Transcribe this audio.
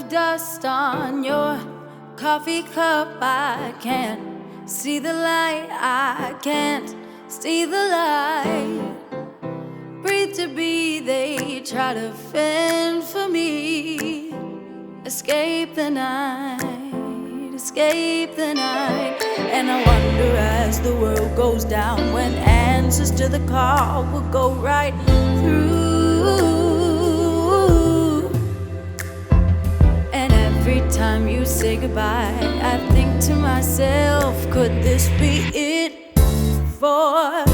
dust on your coffee cup. I can't see the light, I can't see the light. Breathe to be, they try to fend for me. Escape the night, escape the night. And I wonder as the world goes down, when answers to the call will go right through. And every time you say goodbye, I think to myself, could this be it for